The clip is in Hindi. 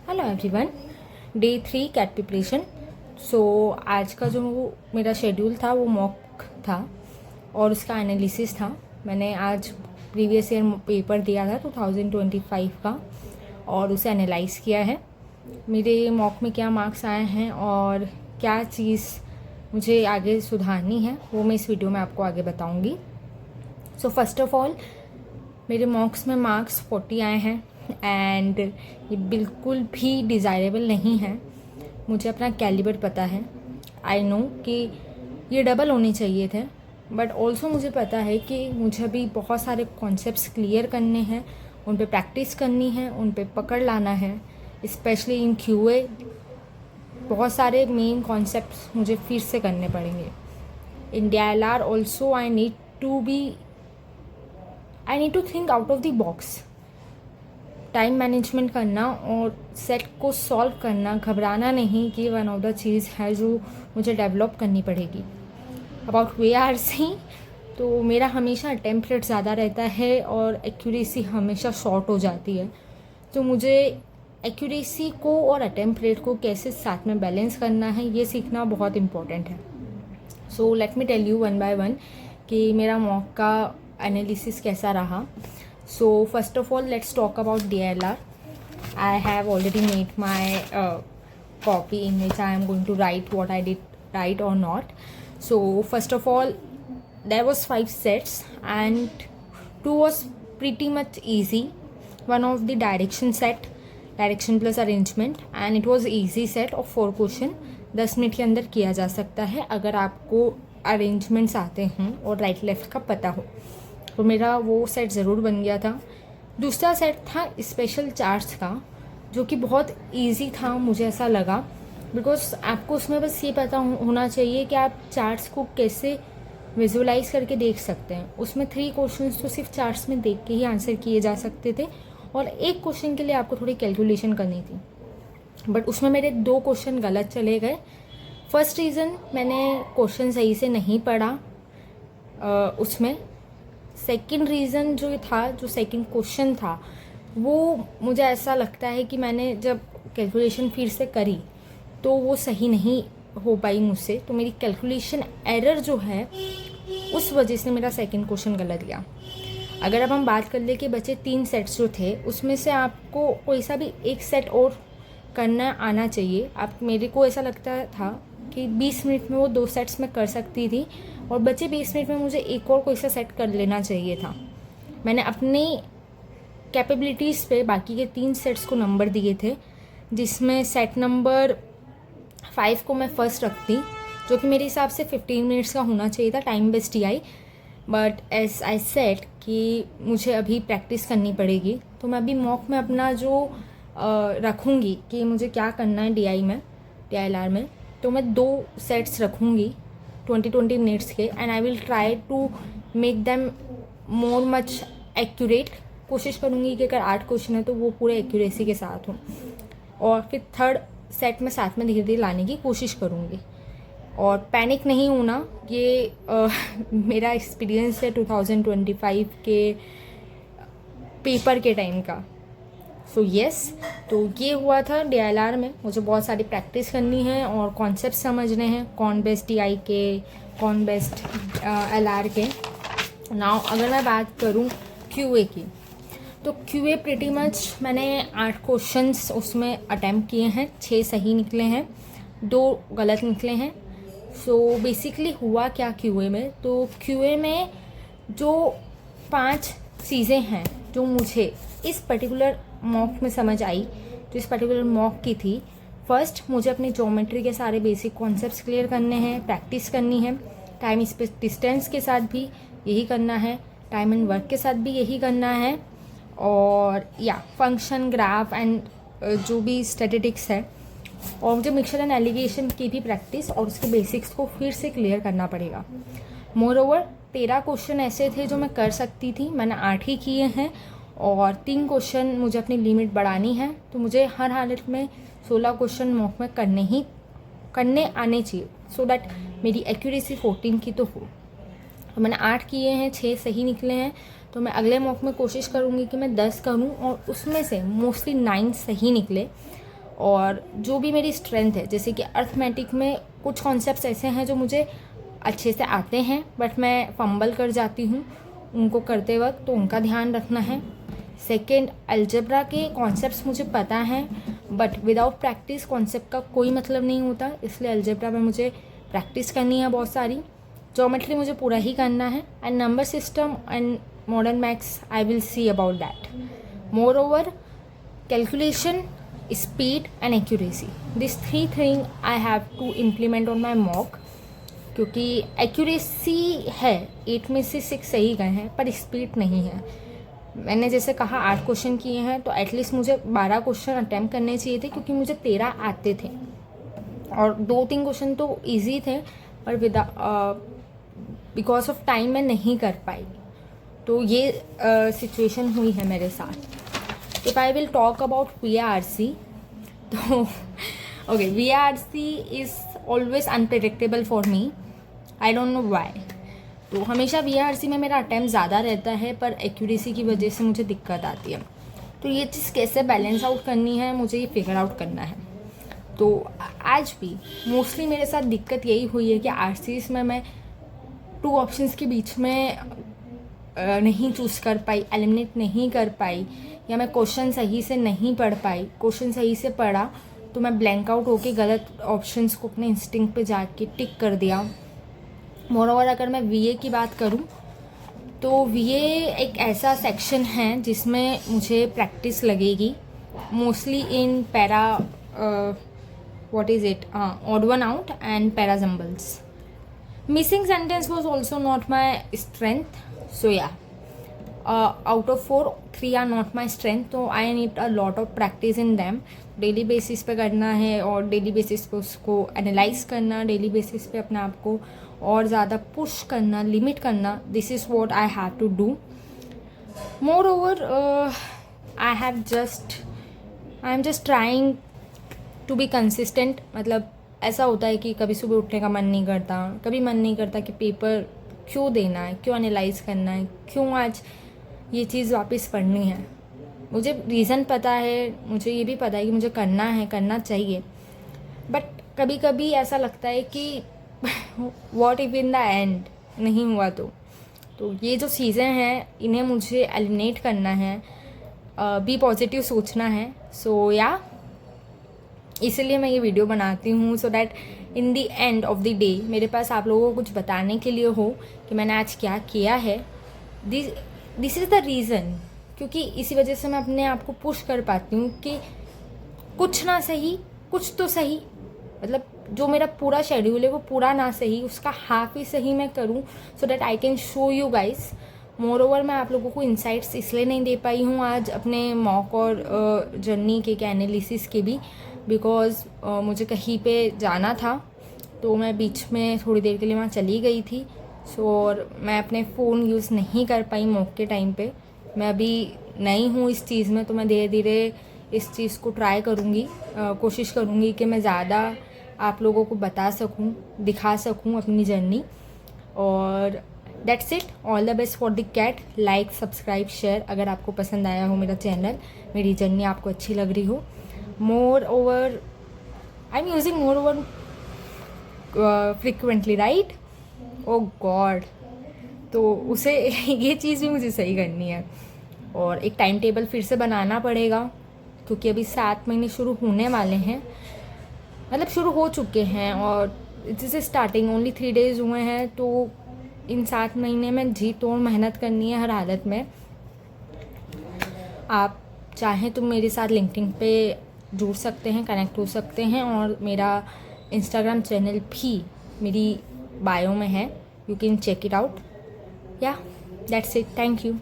Hello everyone. Day 3 CAT preparation. So आज का जो मेरा शेड्यूल था वो मॉक था और उसका एनालिसिस था। मैंने आज प्रीवियस ईयर पेपर दिया था 2025 का और उसे एनालाइज किया है। मेरे मॉक में क्या मार्क्स आए हैं और क्या चीज़ मुझे आगे सुधारनी है वो मैं इस वीडियो में आपको आगे बताऊंगी। सो फर्स्ट ऑफ ऑल मेरे मॉक्स में मार्क्स 40 आए हैं एंड ये बिल्कुल भी डिज़ायरेबल नहीं है। मुझे अपना कैलिबर पता है। आई नो कि ये डबल होने चाहिए थे, बट ऑल्सो मुझे पता है कि मुझे अभी बहुत सारे कॉन्सेप्ट्स क्लियर करने हैं, उन पे प्रैक्टिस करनी है, उन पे पकड़ लाना है। स्पेशली इन क्यूए बहुत सारे मेन कॉन्सेप्ट्स मुझे फिर से करने पड़ेंगे। In DLR also I need to think out of the box. Time management करना और सेट को सॉल्व करना, घबराना नहीं कि वन ऑफ द चीज़ है जो मुझे डेवलप करनी पड़ेगी। अबाउट VRC तो मेरा हमेशा अटेम्प्ट रेट ज़्यादा रहता है और एक्यूरेसी हमेशा शॉर्ट हो जाती है। तो मुझे एक्यूरेसी को और अटेम्प्ट रेट को कैसे साथ में बैलेंस करना है ये सीखना बहुत इम्पॉर्टेंट है। So let me tell you one by one कि मेरा मॉक का एनालिसिस कैसा रहा। So first of all, let's talk about DLR. I have already made my copy in which I am going to write what I did right or not. So first of all, there was 5 sets and 2 was pretty much easy. One of the direction set, direction plus arrangement, and it was easy set of 4 question. 10 minute के अंदर किया जा सकता है अगर आपको अरेंजमेंट्स आते हों और राइट लेफ्ट का पता हो। तो मेरा वो सेट ज़रूर बन गया था। दूसरा सेट था स्पेशल चार्ट्स का, जो कि बहुत इजी था मुझे ऐसा लगा, बिकॉज आपको उसमें बस ये पता होना चाहिए कि आप चार्ट्स को कैसे विजुअलाइज करके देख सकते हैं। उसमें 3 क्वेश्चंस तो सिर्फ चार्ट्स में देख के ही आंसर किए जा सकते थे और एक क्वेश्चन के लिए आपको थोड़ी कैलकुलेशन करनी थी, बट उसमें मेरे 2 क्वेश्चन गलत चले गए। फर्स्ट रीज़न, मैंने क्वेश्चन सही से नहीं पढ़ा उसमें। सेकंड रीज़न जो था, जो सेकंड क्वेश्चन था, वो मुझे ऐसा लगता है कि मैंने जब कैलकुलेशन फिर से करी तो वो सही नहीं हो पाई मुझसे। तो मेरी कैलकुलेशन एरर जो है उस वजह से मेरा सेकंड क्वेश्चन गलत गया। अगर अब हम बात कर ले कि बचे 3 सेट्स जो थे उसमें से आपको कोई सा भी एक सेट और करना आना चाहिए। आप, मेरे को ऐसा लगता था कि 20 मिनट में वो 2 सेट्स में कर सकती थी और बचे 20 मिनट में मुझे एक और कोई सा सेट कर लेना चाहिए था। मैंने अपनी कैपेबिलिटीज़ पे बाकी के 3 सेट्स को नंबर दिए थे, जिसमें सेट नंबर 5 को मैं फर्स्ट रखती, जो कि मेरे हिसाब से 15 मिनट्स का होना चाहिए था time based DI। But as I set कि मुझे अभी प्रैक्टिस करनी पड़ेगी, तो मैं अभी मॉक में अपना जो रखूँगी कि मुझे क्या करना है DLR में, तो मैं 2 सेट्स रखूँगी 20 मिनट्स के, and I will try to make them more much accurate. कोशिश करूँगी कि अगर 8 क्वेश्चन है तो वो पूरे एक्यूरेसी के साथ हों, और फिर थर्ड सेट में साथ में धीरे धीरे लाने की कोशिश करूँगी। और पैनिक नहीं होना, ये मेरा एक्सपीरियंस है 2025 के पेपर के टाइम का। सो येस, तो ये हुआ था DLR में। मुझे बहुत सारी प्रैक्टिस करनी है और कॉन्सेप्ट समझने हैं, कौन बेस्ट DI के, कौन बेस्ट LR के। नाउ अगर मैं बात करूँ QA की, तो QA प्रिटी मच मैंने 8 क्वेश्चंस उसमें अटैम्प्ट किए हैं, 6 सही निकले हैं, 2 गलत निकले हैं। सो बेसिकली हुआ क्या QA में, तो QA में जो 5 चीज़ें हैं जो मुझे इस पर्टिकुलर मॉक में समझ आई, जो इस पर्टिकुलर मॉक की थी। फर्स्ट, मुझे अपनी ज्योमेट्री के सारे बेसिक कॉन्सेप्ट्स क्लियर करने हैं, प्रैक्टिस करनी है। टाइम स्पेस डिस्टेंस के साथ भी यही करना है, टाइम एंड वर्क के साथ भी यही करना है, और या फंक्शन, ग्राफ एंड जो भी स्टैटिस्टिक्स है। और मुझे मिक्सचर एंड एलिगेशन की भी प्रैक्टिस और उसके बेसिक्स को फिर से क्लियर करना पड़ेगा। मोर ओवर 13 क्वेश्चन ऐसे थे जो मैं कर सकती थी, मैंने 8 ही किए हैं, और 3 क्वेश्चन मुझे अपनी लिमिट बढ़ानी है। तो मुझे हर हालत में 16 क्वेश्चन मॉक में करने आने चाहिए, सो दैट मेरी एक्यूरेसी 14 की तो हो। तो मैंने 8 किए हैं, 6 सही निकले हैं, तो मैं अगले मॉक में कोशिश करूँगी कि मैं 10 करूँ और उसमें से मोस्टली 9 सही निकले। और जो भी मेरी स्ट्रेंथ है, जैसे कि अर्थमेटिक में कुछ कॉन्सेप्ट्स ऐसे हैं जो मुझे अच्छे से आते हैं बट मैं फंबल कर जाती हूँ उनको करते वक्त, तो उनका ध्यान रखना है। सेकंड, अलजेब्रा के कॉन्सेप्ट्स मुझे पता हैं बट विदाउट प्रैक्टिस कॉन्सेप्ट का कोई मतलब नहीं होता, इसलिए अलजेब्रा में मुझे प्रैक्टिस करनी है बहुत सारी। ज्योमेट्री मुझे पूरा ही करना है, and number system and modern maths I will see about that. Moreover calculation, speed and accuracy, this 3 thing I have to implement on my mock, क्योंकि एक्यूरेसी है 8 में से 6 सही गए हैं पर स्पीड नहीं है। मैंने जैसे कहा 8 क्वेश्चन किए हैं तो एटलीस्ट मुझे 12 क्वेश्चन अटैम्प्ट करने चाहिए थे, क्योंकि मुझे 13 आते थे और 2-3 क्वेश्चन तो इजी थे पर बिकॉज ऑफ टाइम मैं नहीं कर पाई, तो ये सिचुएशन हुई है मेरे साथ। If I will talk about VARC, तो okay, VARC is always unpredictable for me, I don't know why. तो हमेशा VARC में मेरा अटैम्प्ट ज़्यादा रहता है पर एक्यूरेसी की वजह से मुझे दिक्कत आती है, तो ये चीज़ कैसे बैलेंस आउट करनी है मुझे ये फिगर आउट करना है। तो आज भी मोस्टली मेरे साथ दिक्कत यही हुई है कि RCs में मैं 2 ऑप्शंस के बीच में नहीं चूज़ कर पाई, एलिमिनेट नहीं कर पाई, या मैं क्वेश्चन सही से नहीं पढ़ पाई। क्वेश्चन सही से पढ़ा तो मैं ब्लैंक आउट होके गलत ऑप्शंस को अपने इंस्टिंक्ट पे जाके टिक कर दिया। मोरओवर अगर मैं VA की बात करूं तो VA एक ऐसा सेक्शन है जिसमें मुझे प्रैक्टिस लगेगी, mostly in para what is it odd one out and para jumbles. Missing sentence was also not my strength, so yeah, out of 4, 3 are not my strength, so I need a lot of practice in them. Daily basis पे करना है और डेली बेसिस पे उसको एनालाइज करना, डेली बेसिस पे अपने आप को और ज़्यादा पुश करना, लिमिट करना, this is what I have to do. Moreover I am just trying to be consistent. मतलब ऐसा होता है कि कभी सुबह उठने का मन नहीं करता, कभी मन नहीं करता कि पेपर क्यों देना है, क्यों एनालाइज करना है, क्यों आज ये चीज़ वापस पढ़नी है। मुझे रीज़न पता है, मुझे ये भी पता है कि मुझे करना है, करना चाहिए, बट कभी कभी ऐसा लगता है कि what if in the end नहीं हुआ तो ये जो चीज़ें हैं इन्हें मुझे एलिमिनेट करना है, बी पॉजिटिव सोचना है। सो या इसलिए मैं ये वीडियो बनाती हूँ, so that in the end of the day मेरे पास आप लोगों को कुछ बताने के लिए हो कि मैंने आज क्या किया है। दिस इज़ द रीज़न, क्योंकि इसी वजह से मैं अपने आप को पुश कर पाती हूँ कि कुछ ना सही कुछ तो सही, मतलब जो मेरा पूरा शेड्यूल है वो पूरा ना सही, उसका हाफ ही सही मैं करूँ, so that I can show you guys. More over मैं आप लोगों को इंसाइट्स इसलिए नहीं दे पाई हूँ आज अपने मॉक और जर्नी के एनालिसिस के भी, बिकॉज मुझे कहीं पे जाना था तो मैं बीच में थोड़ी देर के लिए वहाँ चली गई थी। सो और मैं अपने फ़ोन यूज़ नहीं कर पाई मॉक के टाइम पे। मैं अभी नई हूँ इस चीज़ में, तो मैं धीरे धीरे इस चीज़ को ट्राई करूँगी, कोशिश करूँगी कि मैं ज़्यादा आप लोगों को बता सकूँ, दिखा सकूँ अपनी जर्नी। और that's it, all the best for the CAT. Like, subscribe, share अगर आपको पसंद आया हो मेरा चैनल, मेरी जर्नी आपको अच्छी लग रही हो। Moreover I am using moreover frequently, right? Oh God, तो उसे ये चीज़ भी मुझे सही करनी है और एक टाइम टेबल फिर से बनाना पड़ेगा, क्योंकि अभी 7 महीने शुरू होने वाले हैं, मतलब शुरू हो चुके हैं और जैसे स्टार्टिंग ओनली 3 डेज़ हुए हैं, तो इन 7 महीने में जी तोड़ मेहनत करनी है हर हालत में। आप चाहें तो मेरे साथ लिंक्डइन पे जुड़ सकते हैं, कनेक्ट हो सकते हैं, और मेरा इंस्टाग्राम चैनल भी मेरी बायो में है, you can check it out. या दैट्स इट, थैंक यू।